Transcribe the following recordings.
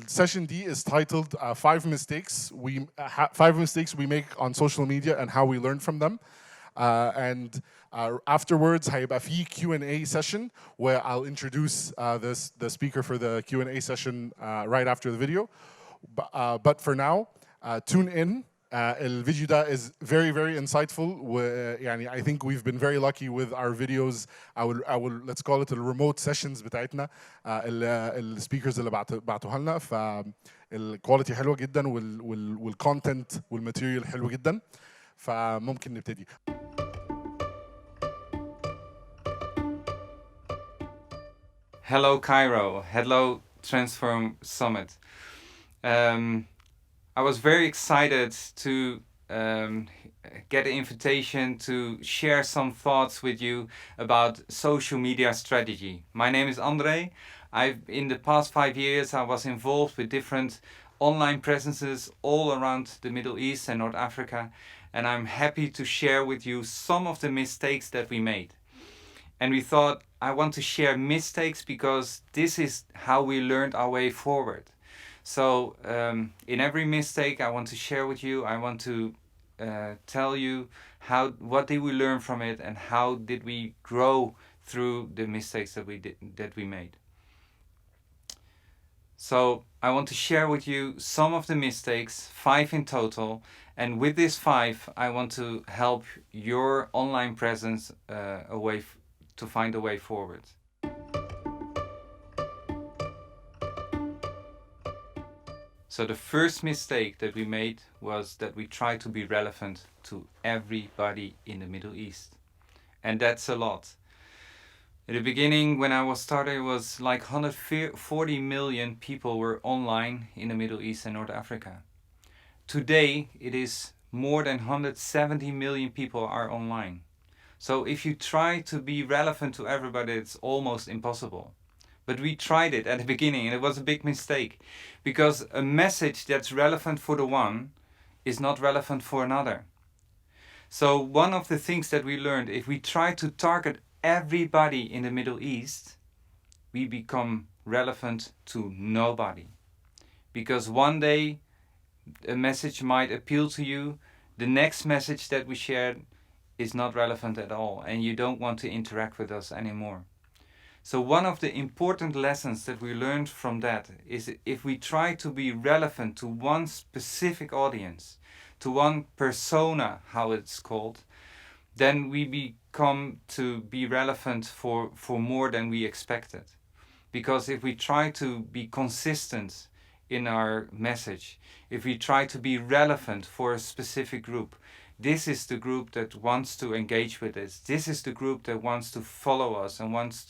Session D is titled five mistakes we make on social media and how we learn from them. And afterwards هيبقى في Q&A session where I'll introduce the speaker for the Q&A session right after the video. But for now, tune in. الفيديو ده is very very insightful ويعني I think we've been very lucky with our videos. our let's call it the remote sessions بتاعتنا السبيكرز اللي بعتوها لنا فالكواليتي حلوه جدا والكونتنت والماتيريال حلو جدا فممكن نبتدي. Hello Cairo, hello Transform Summit. I was very excited to get an invitation to share some thoughts with you about social media strategy. My name is Andre. In the past 5 years I was involved with different online presences all around the Middle East and North Africa, and I'm happy to share with you some of the mistakes that we made. And we thought, I want to share mistakes because this is how we learned our way forward. So in every mistake I want to share with you, I want to tell you what did we learn from it and how did we grow through the mistakes that we made. So I want to share with you some of the mistakes, 5 in total, and with these 5 I want to help your online presence to find a way forward. So the first mistake that we made was that we tried to be relevant to everybody in the Middle East. And that's a lot. In the beginning, when I was started, it was like 140 million people were online in the Middle East and North Africa. Today, it is more than 170 million people are online. So if you try to be relevant to everybody, it's almost impossible. But we tried it at the beginning and it was a big mistake because a message that's relevant for the one is not relevant for another. So one of the things that we learned, if we try to target everybody in the Middle East, we become relevant to nobody. Because one day a message might appeal to you, the next message that we shared is not relevant at all and you don't want to interact with us anymore. So one of the important lessons that we learned from that is if we try to be relevant to one specific audience, to one persona, how it's called, then we become to be relevant for more than we expected. Because if we try to be consistent in our message, if we try to be relevant for a specific group, this is the group that wants to engage with us. This is the group that wants to follow us and wants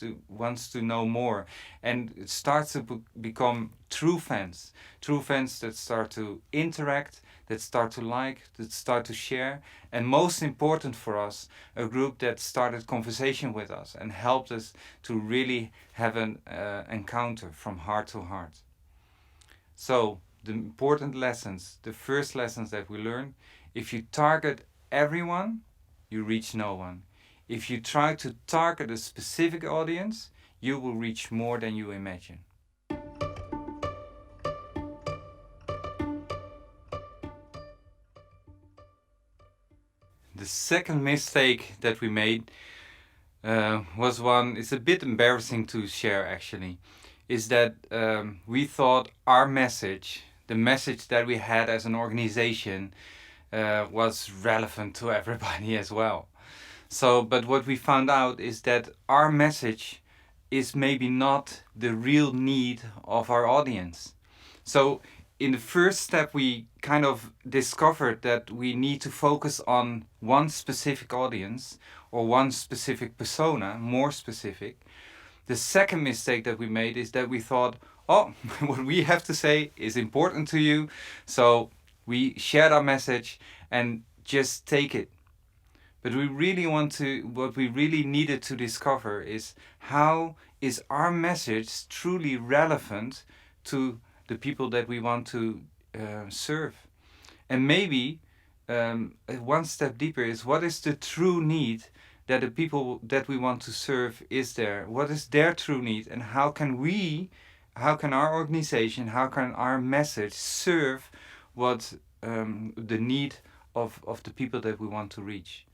to know more. And it starts to become true fans that start to interact, that start to like, that start to share. And most important for us, a group that started conversation with us and helped us to really have an encounter from heart to heart. So the important lessons, the first lessons that we learn, if you target everyone, you reach no one. If you try to target a specific audience, you will reach more than you imagine. The second mistake that we made was one, it's a bit embarrassing to share actually, is that we thought our message, the message that we had as an organization, was relevant to everybody as well. But what we found out is that our message is maybe not the real need of our audience. So in the first step, we kind of discovered that we need to focus on one specific audience or one specific persona, more specific. The second mistake that we made is that we thought, oh, what we have to say is important to you, so we shared our message and just take it. But what we really needed to discover is how is our message truly relevant to the people that we want to serve. And maybe one step deeper is what is the true need that the people that we want to serve is there? What is their true need and how can we how can our organization, how can our message serve what the need of the people that we want to reach.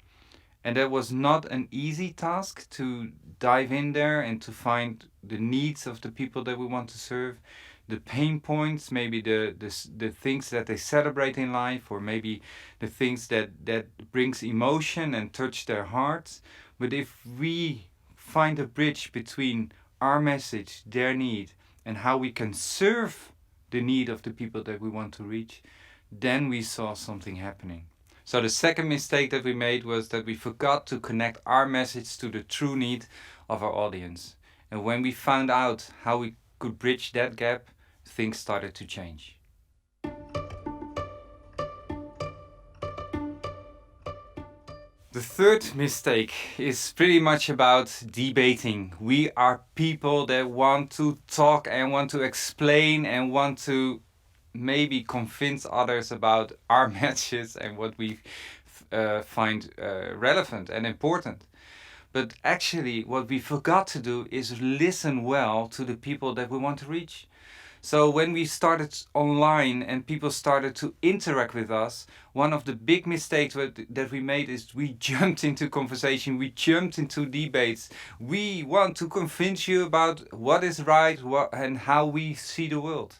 And that was not an easy task to dive in there and to find the needs of the people that we want to serve, the pain points, maybe the things that they celebrate in life, or maybe the things that brings emotion and touch their hearts. But if we find a bridge between our message, their need, and how we can serve the need of the people that we want to reach, then we saw something happening. So the second mistake that we made was that we forgot to connect our message to the true need of our audience. And when we found out how we could bridge that gap, things started to change. The third mistake is pretty much about debating. We are people that want to talk and want to explain and want to maybe convince others about our messages and what we find relevant and important. But actually, what we forgot to do is listen well to the people that we want to reach. So when we started online and people started to interact with us, one of the big mistakes that we made is we jumped into conversation, we jumped into debates. We want to convince you about what is right and how we see the world.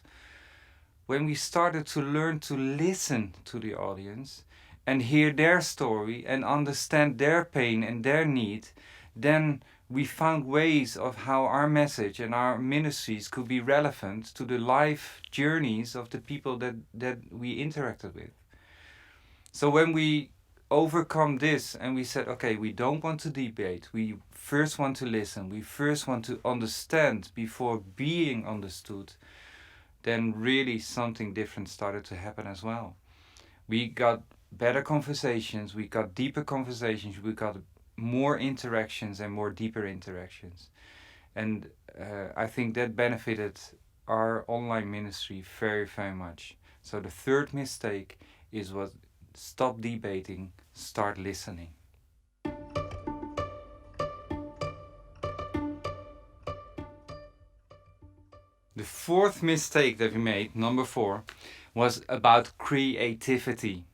When we started to learn to listen to the audience and hear their story and understand their pain and their need, then we found ways of how our message and our ministries could be relevant to the life journeys of the people that we interacted with. So when we overcome this and we said, okay, we don't want to debate, we first want to listen, we first want to understand before being understood, then really something different started to happen as well. We got better conversations, we got deeper conversations, we got more interactions and more deeper interactions. And I think that benefited our online ministry very, very much. So the third mistake is stop debating, start listening. The fourth mistake that we made, number 4, was about creativity.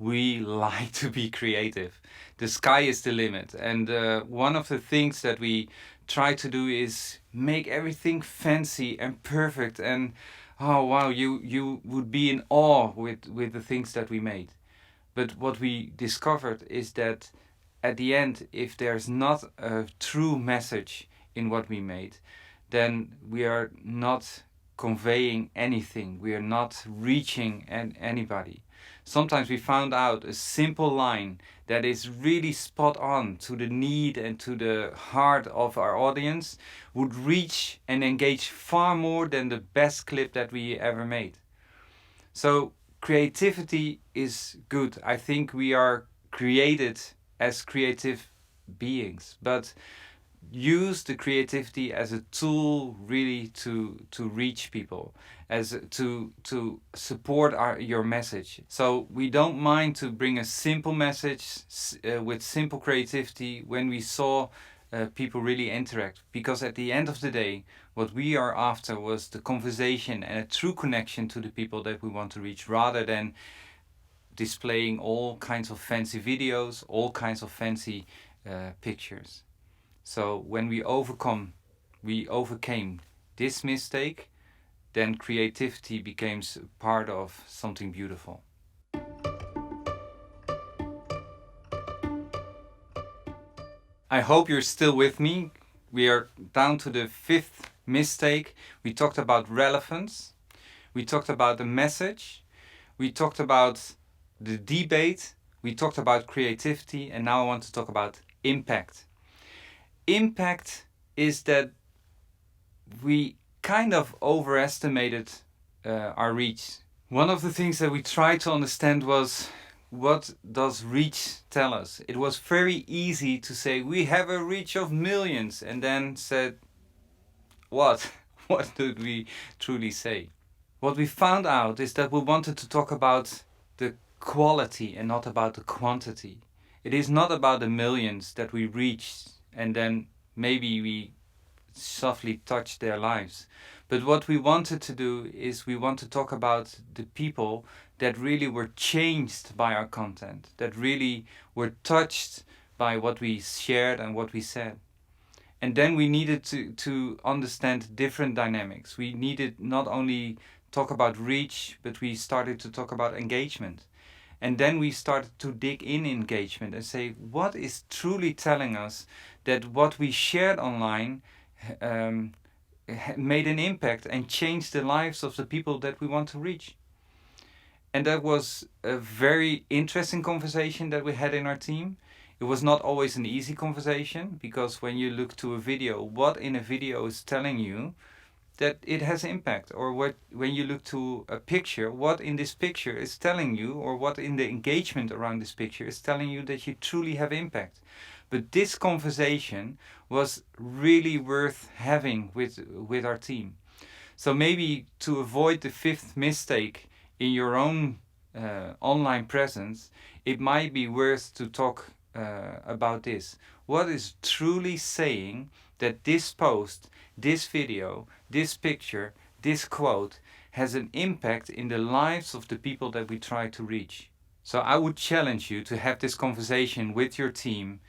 We like to be creative. The sky is the limit. And one of the things that we try to do is make everything fancy and perfect. And oh wow, you would be in awe with the things that we made. But what we discovered is that at the end, if there's not a true message in what we made, then we are not conveying anything. We are not reaching anybody. Sometimes we found out a simple line that is really spot on to the need and to the heart of our audience would reach and engage far more than the best clip that we ever made. So creativity is good. I think we are created as creative beings, but use the creativity as a tool really to reach people, as to support your message. So we don't mind to bring a simple message with simple creativity when we saw people really interact, because at the end of the day what we are after was the conversation and a true connection to the people that we want to reach, rather than displaying all kinds of fancy videos, all kinds of fancy pictures. So when we overcame this mistake, then creativity became part of something beautiful. I hope you're still with me. We are down to the 5th mistake. We talked about relevance. We talked about the message. We talked about the debate. We talked about creativity. And now I want to talk about impact. Impact is that we kind of overestimated our reach. One of the things that we tried to understand was, what does reach tell us? It was very easy to say we have a reach of millions, and then said, what? What did we truly say? What we found out is that we wanted to talk about the quality and not about the quantity. It is not about the millions that we reach and then maybe we softly touch their lives. But what we wanted to do is we want to talk about the people that really were changed by our content, that really were touched by what we shared and what we said. And then we needed to understand different dynamics. We needed not only talk about reach, but we started to talk about engagement. And then we started to dig in engagement and say, what is truly telling us that what we shared online made an impact and changed the lives of the people that we want to reach? And that was a very interesting conversation that we had in our team. It was not always an easy conversation, because when you look to a video, what in a video is telling you that it has impact, or what when you look to a picture, what in this picture is telling you, or what in the engagement around this picture is telling you that you truly have impact. But this conversation was really worth having with our team. So maybe to avoid the fifth mistake in your own online presence, it might be worth to talk about this. What is truly saying that this post, this video, this picture, this quote has an impact in the lives of the people that we try to reach? So I would challenge you to have this conversation with your team,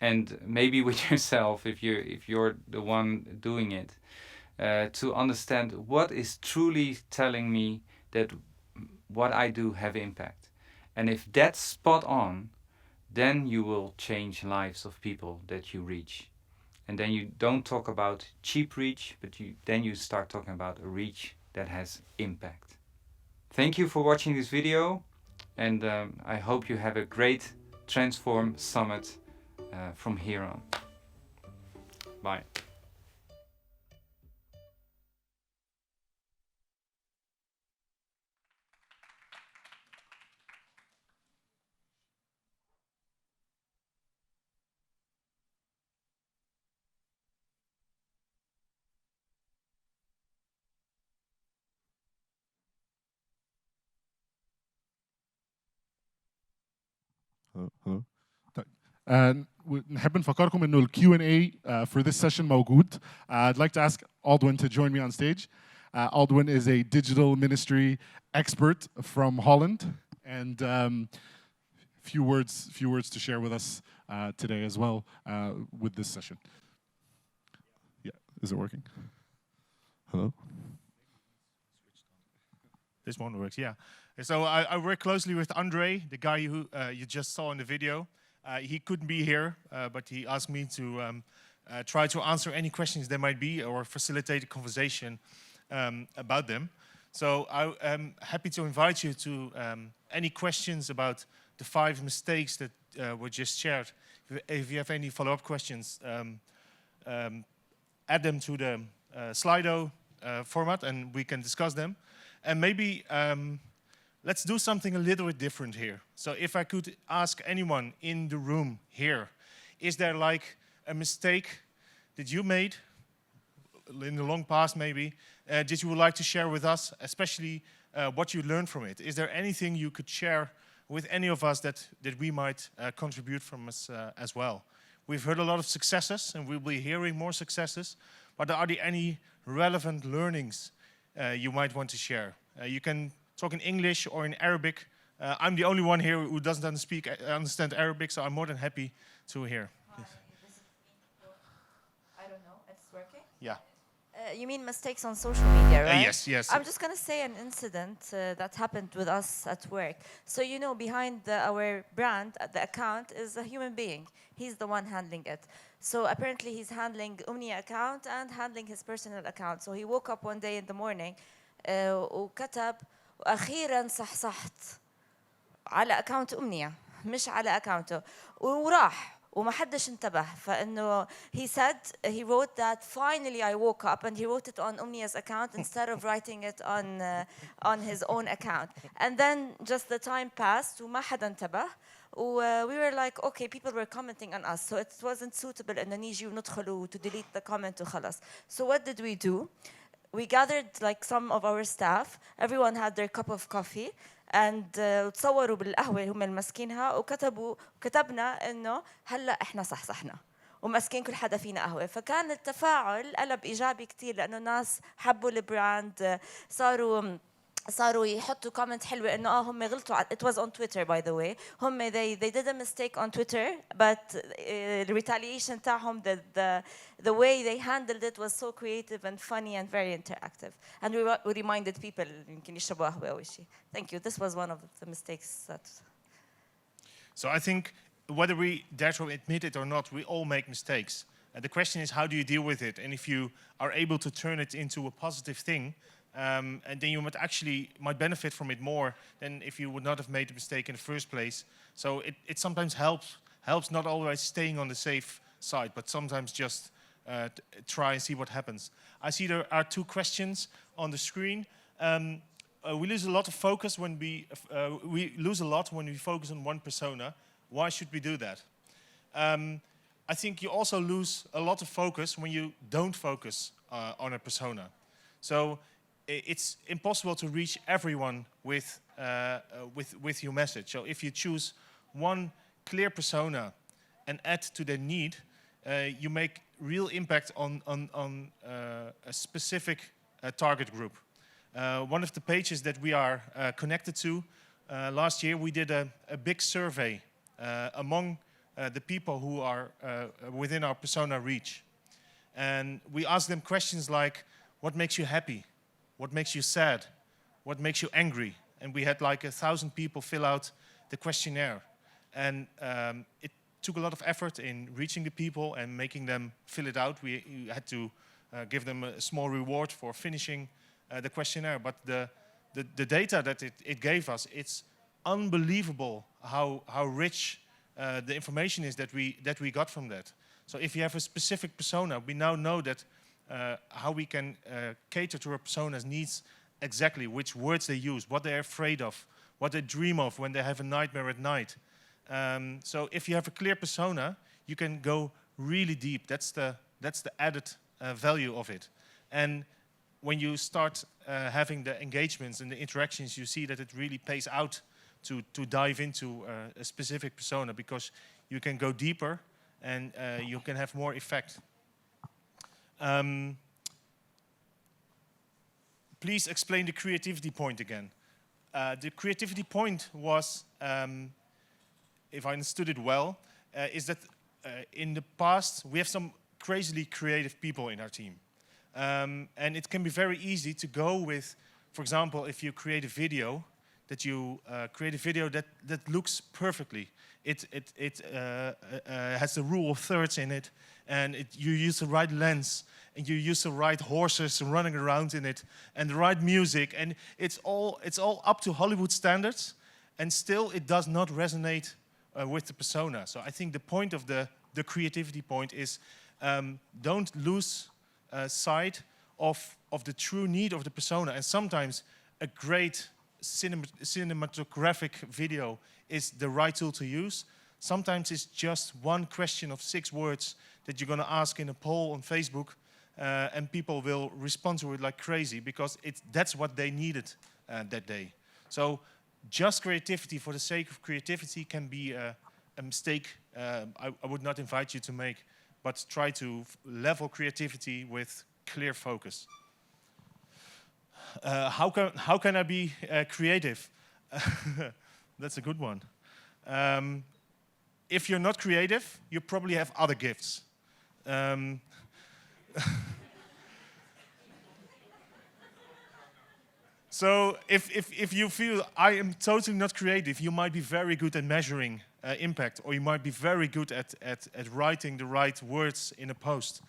and maybe with yourself if you're the one doing it, to understand what is truly telling me that what I do have impact. And if that's spot on, then you will change lives of people that you reach. And then you don't talk about cheap reach, but then you start talking about a reach that has impact. Thank you for watching this video, and I hope you have a great Transform Summit from here on. Bye. Hello. طيب. نحب نفكركم انه ال Q&A for this session موجود. I'd like to ask Aldwin to join me on stage. Aldwin is a digital ministry expert from Holland, and few words to share with us today as well with this session. Yeah, is it working? Hello. This one works, yeah. So I work closely with Andre, the guy who you just saw in the video. He couldn't be here, but he asked me to try to answer any questions there might be or facilitate a conversation about them. So I'm happy to invite you to any questions about the 5 mistakes that were just shared. If you have any follow-up questions, add them to the Slido format and we can discuss them. And maybe let's do something a little bit different here. So if I could ask anyone in the room here, is there like a mistake that you made in the long past maybe, that you would like to share with us, especially what you learned from it? Is there anything you could share with any of us that we might contribute from us as well? We've heard a lot of successes and we'll be hearing more successes, but are there any relevant learnings you might want to share? You can talk in English or in Arabic. I'm the only one here who doesn't understand Arabic, so I'm more than happy to hear. Yes. I don't know, it's working? Yeah. You mean mistakes on social media, right? Yes. I'm just going to say an incident that happened with us at work. So, you know, behind our brand, the account, is a human being. He's the one handling it. So apparently he's handling Umnia account and handling his personal account. So he woke up one day in the morning وكتب وأخيرا صحصحت على account أمنية مش على أكاونته وراح وما حدش انتبه فإنه he wrote that finally I woke up, and he wrote it on Umnia's account instead of writing it on his own account. And then just the time passed وما حدا انتبه. We were like, okay, people were commenting on us, so it wasn't suitable إنه نيجي وندخل to delete the comment وخلص. So what did we do? We gathered like some of our staff, everyone had their cup of coffee, and تصوروا بالقهوة هم ماسكينها وكتبنا إنه هلا إحنا صحصحنا. وماسكين كل حدا فينا قهوة. فكان التفاعل قلب إيجابي كتير لأنه الناس حبوا البراند، صاروا يحطوا كومنت حلوة إنه هم غلطوا. It was on Twitter by the way. هم they did a mistake on Twitter, but the retaliation تاعهم, the way they handled it was so creative and funny and very interactive. And we reminded people يمكن يشربوا قهوة أول شيء. Thank you. This was one of the mistakes that. So I think whether we dare to admit it or not, we all make mistakes. And the question is, how do you deal with it? And if you are able to turn it into a positive thing, and then you might benefit from it more than if you would not have made the mistake in the first place. So it sometimes helps not always staying on the safe side, but sometimes just try and see what happens. I see there are 2 questions on the screen. We lose a lot of focus when we lose a lot when we focus on one persona. Why should we do that? I think you also lose a lot of focus when you don't focus on a persona. So it's impossible to reach everyone with your message. So if you choose one clear persona and add to their need, you make real impact on a specific target group. One of the pages that we are connected to, last year we did a big survey among the people who are within our persona reach. And we asked them questions like, what makes you happy? What makes you sad? What makes you angry? And we had like 1,000 people fill out the questionnaire. And it took a lot of effort in reaching the people and making them fill it out. We had to give them a small reward for finishing the questionnaire. But the data that it gave us, it's unbelievable how rich the information is that we got from that. So if you have a specific persona, we now know that how we can cater to a persona's needs exactly, which words they use, what they're afraid of, what they dream of when they have a nightmare at night. So if you have a clear persona, you can go really deep. That's the added value of it. And when you start having the engagements and the interactions, you see that it really pays out to dive into a specific persona, because you can go deeper and you can have more effect. Please explain the creativity point again. The creativity point was, if I understood it well, is that in the past we have some crazily creative people in our team. And it can be very easy to go with, for example, if you create a video, that you create a video that looks perfectly. It has the rule of thirds in it, and you use the right lens, and you use the right horses running around in it, and the right music, and it's all up to Hollywood standards, and still it does not resonate with the persona. So I think the point of the creativity point is don't lose sight of the true need of the persona. And sometimes a great cinematographic video is the right tool to use. Sometimes it's just one question of 6 words that you're going to ask in a poll on Facebook, and people will respond to it like crazy, because that's what they needed that day. So just creativity for the sake of creativity can be a mistake I would not invite you to make, but try to level creativity with clear focus. How can I be creative? That's a good one. If you're not creative, you probably have other gifts. So if you feel I am totally not creative, you might be very good at measuring impact, or you might be very good at writing the right words in a post.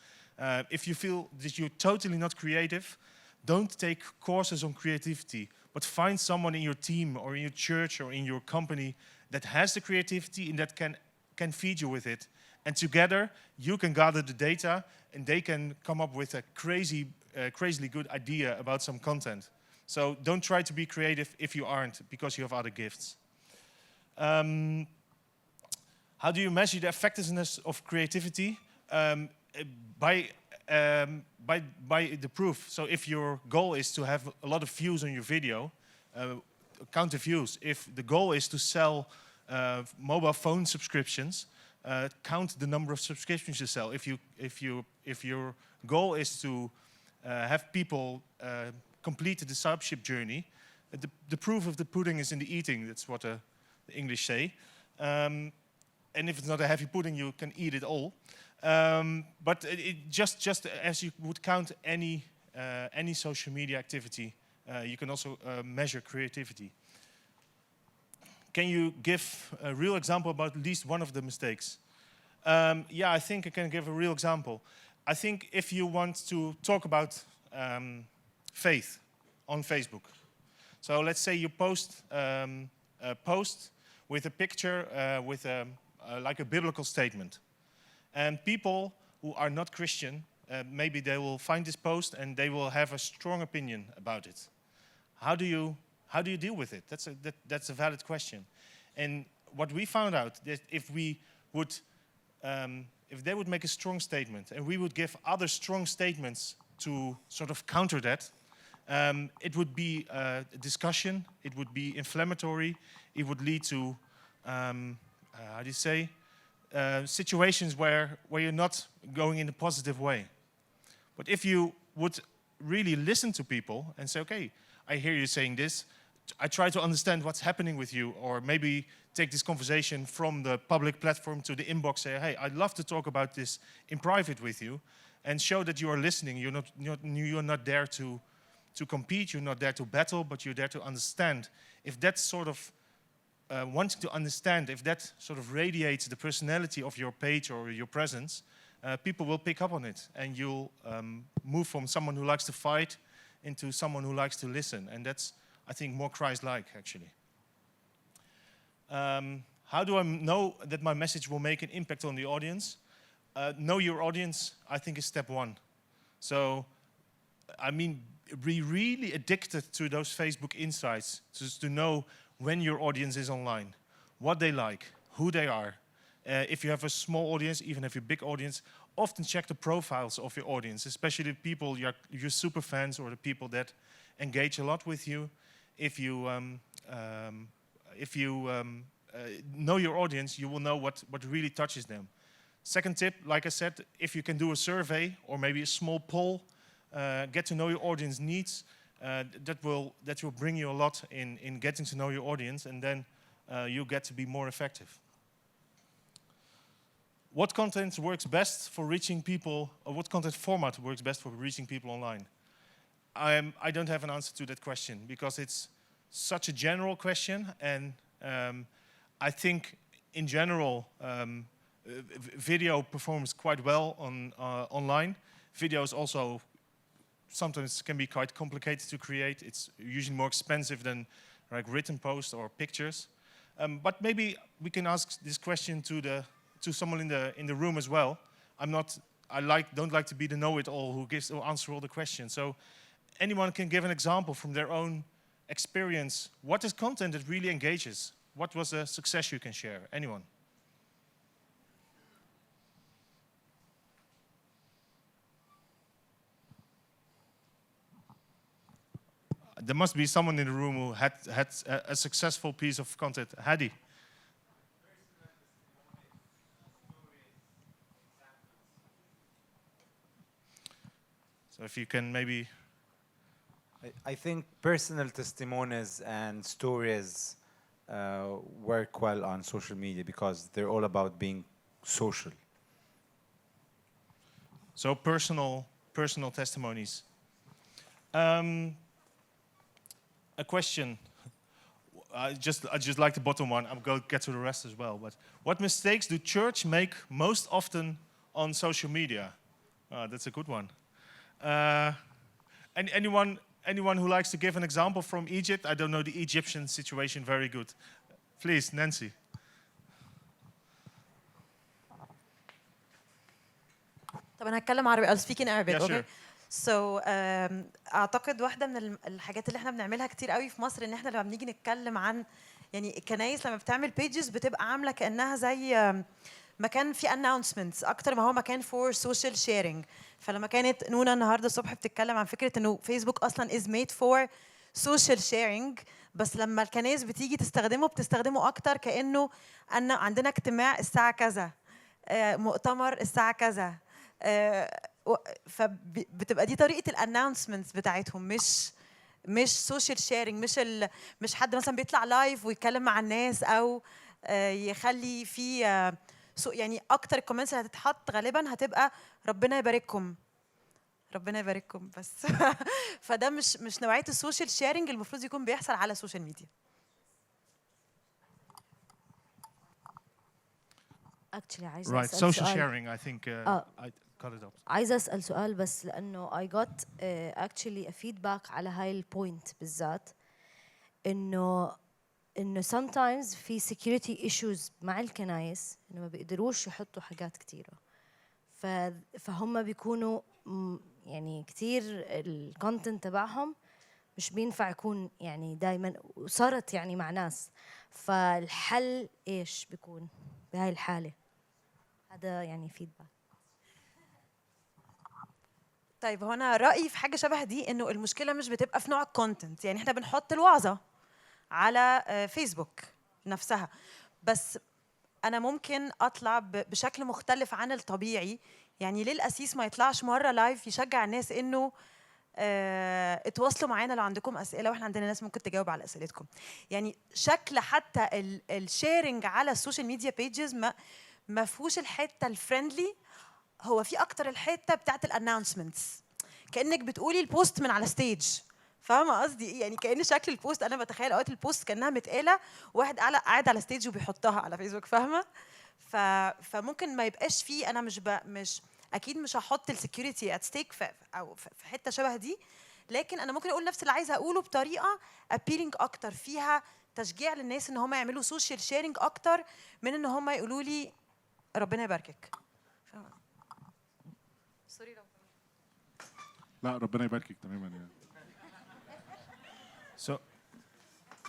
If you feel that you're totally not creative, don't take courses on creativity, but find someone in your team or in your church or in your company that has the creativity and that can feed you with it. And together, you can gather the data and they can come up with a crazily good idea about some content. So don't try to be creative if you aren't, because you have other gifts. How do you measure the effectiveness of creativity? By the proof. So if your goal is to have a lot of views on your video, count the views. If the goal is to sell mobile phone subscriptions, count the number of subscriptions you sell. If your goal is to have people complete the discipleship journey, the proof of the pudding is in the eating. That's what the English say. And if it's not a heavy pudding, you can eat it all. But just as you would count any social media activity, you can also measure creativity. Can you give a real example about at least one of the mistakes? Yeah, I think I can give a real example. I think if you want to talk about faith on Facebook, so let's say you post a post with a picture with like a biblical statement, and people who are not Christian, maybe they will find this post and they will have a strong opinion about it. How do you deal with it? That's a valid question. And what we found out that if we would, if they would make a strong statement and we would give other strong statements to sort of counter that, it would be a discussion. It would be inflammatory. It would lead to, how do you say, situations where you're not going in a positive way. But if you would really listen to people and say, okay, I hear you saying this, I try to understand what's happening with you, or maybe take this conversation from the public platform to the inbox, say, hey, I'd love to talk about this in private with you, and show that you are listening. You're not there to compete, you're not there to battle, but you're there to understand. If that sort of wanting to understand, if that sort of radiates the personality of your page or your presence, people will pick up on it, and you'll move from someone who likes to fight into someone who likes to listen. And that's, I think, more Christ-like, actually. How do I know that my message will make an impact on the audience? Know your audience, I think, is step one. So, I mean, be really addicted to those Facebook insights, just to know when your audience is online, what they like, who they are. If you have a small audience, even if you have a big audience, often check the profiles of your audience, especially the people, your super fans, or the people that engage a lot with you. If you know your audience, you will know what really touches them. Second tip, like I said, if you can do a survey or maybe a small poll, get to know your audience needs, that will bring you a lot in getting to know your audience, and then you get to be more effective. What content works best for reaching people, or what content format works best for reaching people online? I don't have an answer to that question, because it's such a general question, and I think in general video performs quite well online. Videos also sometimes can be quite complicated to create. It's usually more expensive than like written posts or pictures. But maybe we can ask this question to someone in the room as well. Don't like to be the know-it-all who answer all the questions. So anyone can give an example from their own experience. What is content that really engages? What was a success you can share? Anyone? There must be someone in the room who had a successful piece of content. Hadi. So if you can maybe... I think personal testimonies and stories work well on social media because they're all about being social. So personal testimonies. A question. I just like the bottom one. I'm going to get to the rest as well. But what mistakes do church make most often on social media? That's a good one. Anyone who likes to give an example from Egypt? I don't know the Egyptian situation very good. Please, Nancy. طب أنا هتكلم عربي. I'll speak in Arabic. Yeah, okay. sure. So أعتقد واحدة من الحاجات اللي احنا بنعملها كتير قوي في مصر إن احنا لما بنيجي نتكلم عن يعني الكنايس لما بتعمل pages بتبقى عاملة كأنها زي مكان فيه announcements أكتر ما هو مكان for social sharing. فلما كانت نونا النهارده الصبح بتتكلم عن فكرة إنه فيسبوك أصلاً is made for social sharing، بس لما الكنايس بتيجي تستخدمه بتستخدمه أكتر كأنه أن عندنا اجتماع الساعة كذا. مؤتمر الساعه كذا. فبتبقى دي طريقه الاناونسمنتس بتاعتهم، مش سوشيال شيرنج، مش حد مثلا بيطلع لايف ويتكلم مع الناس، او يخلي في يعني اكتر الكومنتس اللي هتتحط غالبا هتبقى ربنا يبارككم، ربنا يبارككم بس. فده مش نوعيه السوشيال شيرنج المفروض يكون بيحصل على السوشيال ميديا. actually عايزة Right, أسأل social سؤال. sharing, I think I cut it up. عايزة أسأل سؤال بس لأنه I got actually a feedback على هاي البوينت بالذات، إنه sometimes في security issues مع الكنايس، إنه ما بيقدروش يحطوا حاجات كتيرة، فهم بيكونوا يعني كتير الكونتنت تبعهم مش بينفع يكون يعني دايما، وصارت يعني مع ناس، فالحل إيش بيكون بهاي الحالة؟ هذا يعني فيدباك. طيب هو انا رايي في حاجه شبه دي، انه المشكله مش بتبقى في نوع الكونتنت. يعني احنا بنحط الوعظه على فيسبوك نفسها، بس انا ممكن اطلع بشكل مختلف عن الطبيعي. يعني ليه القسيس ما يطلعش مره لايف يشجع الناس انه اتواصلوا معانا لو عندكم اسئله، واحنا عندنا ناس ممكن تجاوب على اسئلتكم. يعني شكل حتى الشيرنج على السوشيال ميديا بيجز ما فيهوش الحته الفريندلي، هو في اكتر الحته بتاعت الاناونسمنتس، كانك بتقولي البوست من على ستيج. فاهمه قصدي ايه؟ يعني كان شكل البوست، انا بتخيل اوقات البوست كانها متقاله واحد قاعد على ستيج وبيحطها على فيسبوك، فاهمه؟ فممكن ما يبقاش فيه، انا مش اكيد مش هحط السكيورتي ات ستيك او في حته شبه دي، لكن انا ممكن اقول نفس اللي عايزه اقوله بطريقه ابيلينج اكتر، فيها تشجيع للناس ان هم يعملوا سوشيال شيرنج اكتر من ان هم يقولوا لي ربنا يباركك. سوري لو لا ربنا يباركك تماما يعني.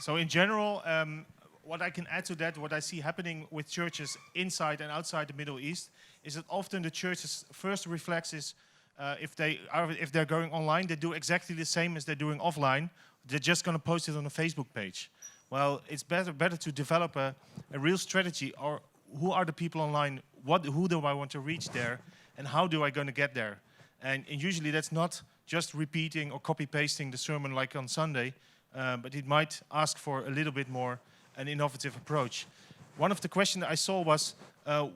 So in general, what I can add to that, what I see happening with churches inside and outside the Middle East, is that often the church's first reflex is if they're going online, they do exactly the same as they're doing offline. They're just going to post it on a Facebook page. Well, it's better to develop a real strategy, or who are the people online, who do I want to reach there, and how do I going to get there? And usually that's not just repeating or copy-pasting the sermon like on Sunday, but it might ask for a little bit more an innovative approach. One of the questions I saw was,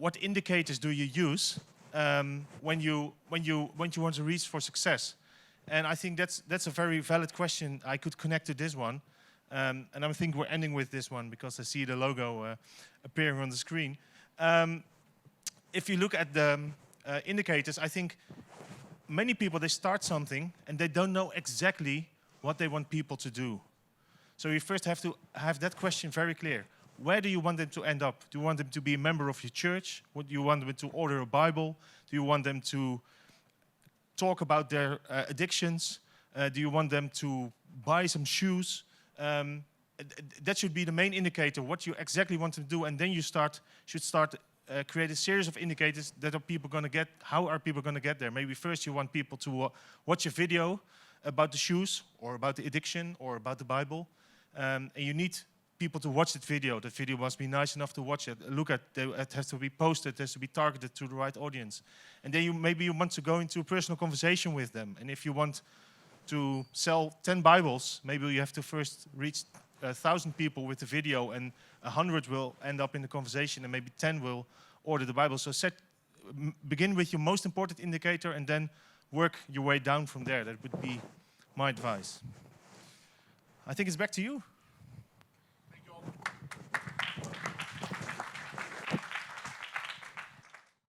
what indicators do you use when you want to reach for success? And I think that's a very valid question. I could connect to this one, and I think we're ending with this one because I see the logo appearing on the screen. If you look at the indicators, I think many people, they start something and they don't know exactly what they want people to do. So you first have to have that question very clear. Where do you want them to end up? Do you want them to be a member of your church? Would you want them to order a Bible? Do you want them to talk about their addictions? Do you want them to buy some shoes? That should be the main indicator, what you exactly want them to do, and then you should start create a series of indicators that are people going to get. How are people going to get there? Maybe first you want people to watch a video about the shoes, or about the addiction, or about the Bible, and you need people to watch that video. That video must be nice enough to watch it, look at. It has to be posted. It has to be targeted to the right audience, and then maybe you want to go into a personal conversation with them. And if you want to sell 10 Bibles, maybe you have to first reach 1,000 people with the video, and 100 will end up in the conversation, and maybe 10 will order the Bible. So begin with your most important indicator, and then work your way down from there. That would be my advice. I think it's back to you.